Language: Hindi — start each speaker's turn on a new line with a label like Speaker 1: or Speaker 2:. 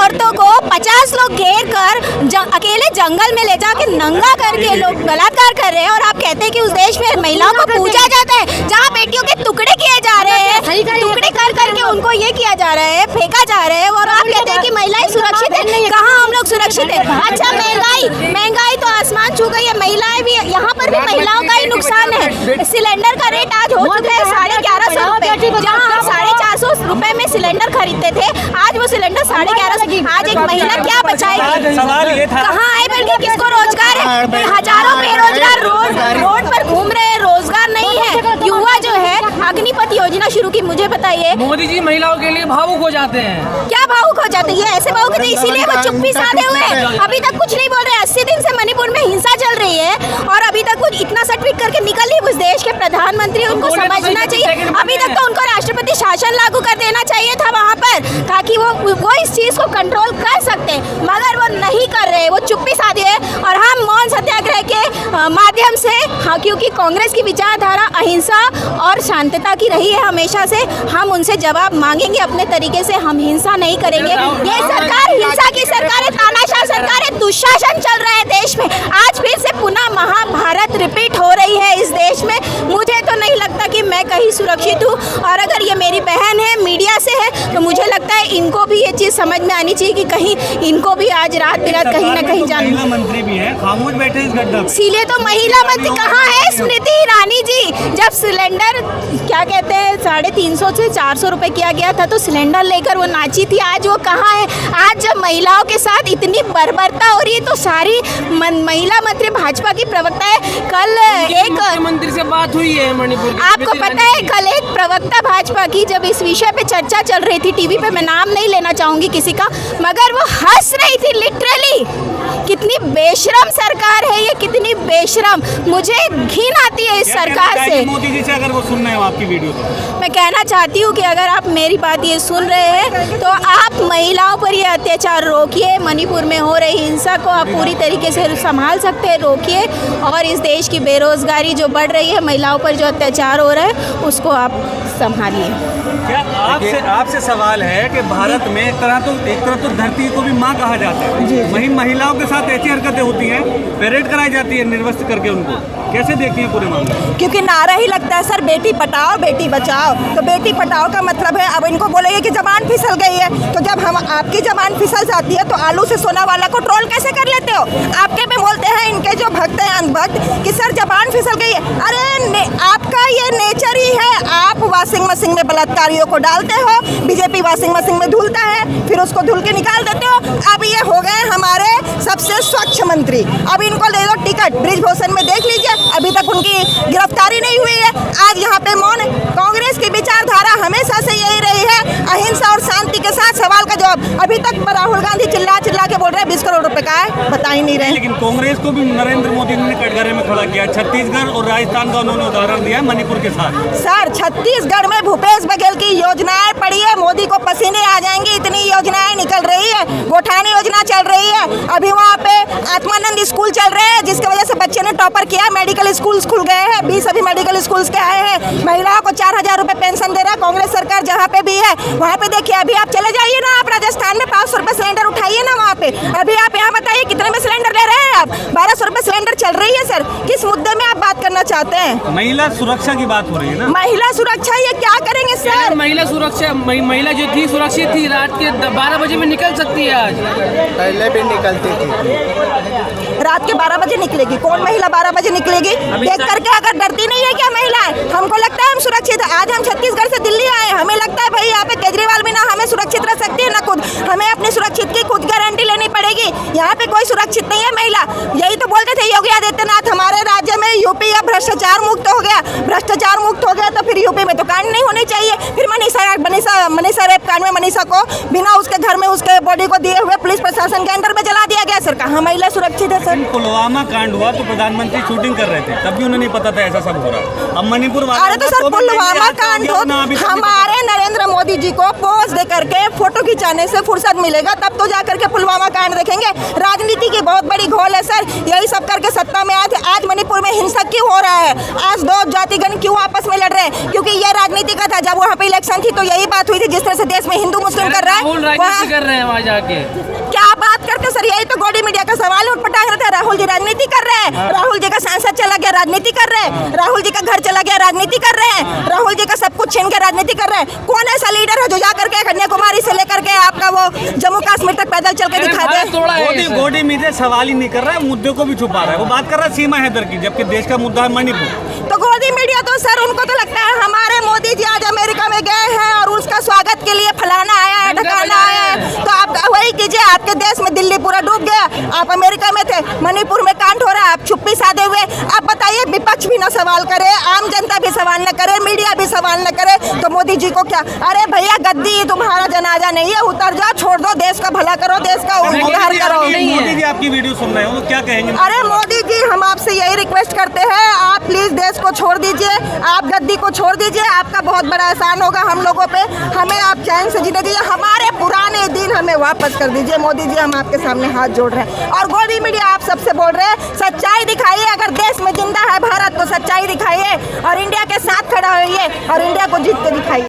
Speaker 1: औरतों को 50 लोग घेर कर अकेले जंगल में ले जाके नंगा करके लोग बलात्कार कर रहे हैं, और आप कहते हैं कि उस देश में महिलाओं को पूजा जाता है, जहाँ बेटियों के टुकड़े किए जा रहे हैं, टुकड़े कर करके उनको ये किया जा रहा है, फेंका जा रहा है, और आप कहते हैं कि महिलाएं सुरक्षित है। कहाँ हम लोग सुरक्षित है? अच्छा, महंगाई तो आसमान छू गई है, महिलाएं भी, यहाँ पर भी महिलाओं का ही नुकसान है। सिलेंडर का रेट आज हो चुका है 1150 रुपए, जहाँ हम 450 रुपए में सिलेंडर खरीदते थे, आज वो सिलेंडर 1150। आज एक महिला क्या बचाएगी?
Speaker 2: सवाल ये था,
Speaker 1: कहाँ है बल्कि किसको रोजगार है? हजारों बेरोजगार रोड पर घूम रहे हैं, रोजगार नहीं है। युवा जो है अग्निपथ योजना शुरू की, मुझे बताइए।
Speaker 3: मोदी जी महिलाओं के लिए भावुक हो जाते हैं।
Speaker 1: क्या भावुक हो जाते हैं? ऐसे भावुक होते, इसीलिए वो चुप्पी साधे हुए हैं, अभी तक कुछ नहीं बोल रहे। 80 दिन से मणिपुर में हिंसा चल रही है, और अभी तक कुछ इतना सर्टिफिकेट करके निकल ही उस देश के प्रधानमंत्री, उनको समझना चाहिए। अभी तक तो उनको राष्ट्रपति शासन लागू कर देना चाहिए था वहाँ पर, ताकि वो इस चीज को कंट्रोल कर सकते, मगर वो नहीं कर रहे, वो चुप्पी साधे है। और हम मौन सत्याग्रह के माध्यम से, हाँ, क्योंकि कांग्रेस की विचारधारा अहिंसा और शांतता की रही है हमेशा से, हम उनसे जवाब मांगेंगे अपने तरीके से, हम हिंसा नहीं करेंगे। ये सरकार हिंसा की सरकार है, तानाशाह सरकार है, दुशासन चल रहा है देश में। आज फिर से पुनः महाभारत रिपीट हो रही है इस देश में। मुझे तो नहीं लगता कि मैं कहीं सुरक्षित हूँ, और अगर ये मेरी बहन है, मीडिया से है, तो मुझे लगता है इनको भी ये चीज़ समझ में आनी चाहिए कि कहीं इनको भी आज रात बिरात कहीं ना कहीं जाना।
Speaker 2: महिला मंत्री भी है, खामोश बैठे इस गड्ढा।
Speaker 1: इसीलिए तो महिला मंत्री कहाँ है स्मृति ईरानी जी? जब सिलेंडर क्या कहते हैं 350 से 400 रुपए किया गया था, तो सिलेंडर लेकर वो नाची थी, आज वो कहाँ है? आज जब महिलाओं के साथ इतनी बर्बरता हो रही है, तो सारी महिला मंत्री भाजपा की प्रवक्ता है। कल एक
Speaker 3: मंत्री से बात हुई है मणिपुर की,
Speaker 1: आपको पता है, कल एक प्रवक्ता भाजपा की जब इस विषय पे चर्चा चल रही थी टीवी पे, मैं नाम नहीं लेना चाहूंगी किसी का, मगर वो हंस रही थी लिटरली। कितनी बेशरम सरकार है ये, कितनी बेशरम। मुझे घिन आती है इस सरकार से।
Speaker 2: मोदी जी से अगर वो सुन रहे हो आपकी वीडियो, तो
Speaker 1: मैं कहना चाहती हूँ कि अगर आप मेरी बात ये सुन रहे हैं, तो आप महिलाओं पर ये अत्याचार रोकिए। मणिपुर में हो रही हिंसा को आप पूरी तरीके से संभाल सकते हैं, रोकिए। और इस देश की बेरोजगारी जो बढ़ रही है, महिलाओं पर जो अत्याचार हो रहा है, उसको आप संभालिए।
Speaker 2: क्या आपसे सवाल है कि भारत में एक तरह तो धरती को भी माँ कहा जाता है, वहीं महिलाओं के साथ ऐसी हरकतें होती हैं, परेड कराई जाती है निर्वस्त्र करके, उनको कैसे देखती हैं पूरे मामले?
Speaker 4: क्योंकि नारा ही लगता है सर, बेटी पढ़ाओ बेटी बचाओ। तो बेटी पढ़ाओ का मतलब है, अब इनको बोलेंगे कि जबान फिसल गई है, तो जब हम आपकी जबान फिसल जाती है, तो आलू से सोना वाला को ट्रोल कैसे कर लेते हो? आपके पे बोलते हैं इनके जो भक्त हैं अंधभक्त कि सर जबान फिसल गई है। अरे आपका ये नेचर ही है, आप वॉशिंग मशीन में बलात्कारियों को डालते हो, बीजेपी वॉशिंग मशीन में धुलता है, फिर उसको धुल के निकाल देते हो। अब ये हो गए हमारे सबसे स्वच्छ मंत्री, अब इनको ले लो टिकट, ब्रिजभूषण में देख लीजिए, अभी तक उनकी गिरफ्तारी नहीं हुई है। आज यहाँ पे मौन। कांग्रेस की विचारधारा हमेशा से यही रही है, अहिंसा और शांति के साथ सवाल का जवाब। अभी तक राहुल गांधी चिल्ला के बोल रहे हैं 20 करोड़ रुपए का है, बता ही नहीं रहे।
Speaker 2: लेकिन कांग्रेस को भी नरेंद्र मोदी ने कटघरे में खड़ा किया। छत्तीसगढ़ और राजस्थान का उन्होंने उदाहरण दिया मणिपुर के साथ।
Speaker 4: सर छत्तीसगढ़ में भूपेश बघेल की योजनाएं पढ़िए, मोदी को पसीने आ जाएंगे, इतनी योजनाएं निकल रही है। गोठानी योजना चल रही है, अभी वहाँ पे आत्मानंद स्कूल चल रहे हैं, जिसकी वजह से बच्चे ने टॉपर किया। मेडिकल स्कूल खुल गए हैं, 20 अभी मेडिकल स्कूल के आए हैं। महिलाओं को 4000 रुपए पेंशन दे रहा है कांग्रेस सरकार, जहाँ पे भी है वहाँ पे देखिए। अभी आप चले जाइए ना, आप राजस्थान में 500 रुपए सिलेंडर उठाइए ना वहाँ पे। अभी आप यहाँ बताइए कितने में सिलेंडर ले रहे हैं आप? 1200 रुपए सिलेंडर चल रही है। सर किस मुद्दे में आप बात करना चाहते हैं?
Speaker 2: महिला सुरक्षा की बात हो रही है ना।
Speaker 4: महिला सुरक्षा ये क्या करेंगे सर?
Speaker 3: महिला सुरक्षा, महिला जो थी सुरक्षित थी, रात के 12 बजे में निकल सकती है। आज
Speaker 5: पहले भी निकलती थी,
Speaker 4: रात के 12 बजे निकलेगी। कौन महिला 12 बजे निकलेगी? देख करके अगर डरती नहीं है क्या महिलाएं? हमको लगता है हम सुरक्षित है। आज हम छत्तीसगढ़ से दिल्ली आए, हमें लगता है भाई यहाँ पे केजरीवाल भी ना हमें सुरक्षित रख सकती है ना खुद, हमें अपनी सुरक्षित की खुद गारंटी लेनी पड़ेगी। यहाँ पे कोई सुरक्षित नहीं है महिला। यही तो बोलते थे योगी आदित्यनाथ, हमारे राज्य में यूपी अब भ्रष्टाचार मुक्त हो गया। भ्रष्टाचार मुक्त हो गया तो फिर यूपी में तो कांड नहीं होनी चाहिए। फिर मनीषा रेप कांड में मनीषा को बिना उसके घर में उसके बॉडी को दिए हुए पुलिस प्रशासन के अंडर में जला दिया गया। सर कहाँ महिला सुरक्षित है? सर
Speaker 2: पुलवामा कांड हुआ तो प्रधानमंत्री शूटिंग कर रहे थे, तब भी उन्हें नहीं पता था ऐसा सब हो रहा। अब मणिपुर
Speaker 4: अरे तो सर पुलवामा कांड हो, हमारे नरेंद्र मोदी जी को पोज दे करके फोटो खिंचाने से फुर्सत मिलेगा तब तो जाकर के पुलवामा कांड देखेंगे। राजनीति की बहुत बड़ी घोल है सर, यही सब करके सत्ता में आए थे। आज मणिपुर में हिंसा क्यों हो रहा है, आज दो जातिगण क्यों आपस में लड़ रहे हैं, क्योंकि ये राजनीति का था। जब वहाँ पे इलेक्शन थी तो यही बात हुई थी, जिस तरह से देश में हिंदू मुस्लिम कर रहा है
Speaker 3: राजनीति कर रहे हैं वहाँ जाके।
Speaker 4: क्या बात करते सर, यही तो गौड़ी मीडिया का सवाल उठपटांग रहता है। राहुल जी राजनीति कर रहे हैं, राहुल जी का सांसद चला गया राजनीति कर रहे हैं, राहुल जी का घर चला गया राजनीति कर रहे हैं, राहुल जी का सब कुछ छीन के राजनीति कर रहे हैं। कौन ऐसा लीडर है जो जाकर के कन्याकुमारी से लेकर के आपका वो जम्मू कश्मीर तक पैदल चल के दिखा दे?
Speaker 2: गौड़ी मीडिया सवाल ही नहीं कर रहा है, मुद्दे को भी छुपा रहा है। वो बात कर रहा है सीमा हैदर की, जबकि देश का मुद्दा है मणिपुर।
Speaker 4: तो गौड़ी मीडिया तो सर उनको तो लगता है हमारे मोदी जी आज अमेरिका में गए हैं और उसका स्वागत के लिए फलाना आया है, ढकाना आया है, तो आप वही कीजिए। आपके देश में दिल्ली पूरा डूब गया, आप अमेरिका में थे, मणिपुर में कांड हो रहा है, आप चुप्पी साधे हुए। आप बताइए, विपक्ष भी ना सवाल करे, आम जनता भी सवाल न करे, मीडिया भी सवाल न करे, तो मोदी जी को क्या? अरे भैया गद्दी तुम्हारा जनाजा नहीं है, उतर जाओ, छोड़ दो, देश का भला करो, देश का उद्धार करो।
Speaker 2: मोदी जी आपकी वीडियो सुन रहे हो तो क्या कहेंगे?
Speaker 4: अरे मोदी जी, हम आपसे यही रिक्वेस्ट करते हैं, आप प्लीज देश को छोड़ दीजिए, आप गद्दी को छोड़ दीजिए। आपका बहुत बड़ा एहसान होगा हम लोगों पे, हमें आप चैन से जीने दीजिए, हमारे पुराने दिन हमें वापस कर दीजिए। मोदी जी, हम आपके सामने हाथ जोड़ रहे हैं। और गौड़ी मीडिया आप सबसे बोल रहे हैं, सच्चाई दिखाइए। अगर देश में जिंदा है भारत तो सच्चाई दिखाइए और इंडिया के साथ खड़ा होइए और इंडिया को जीत के दिखाइए।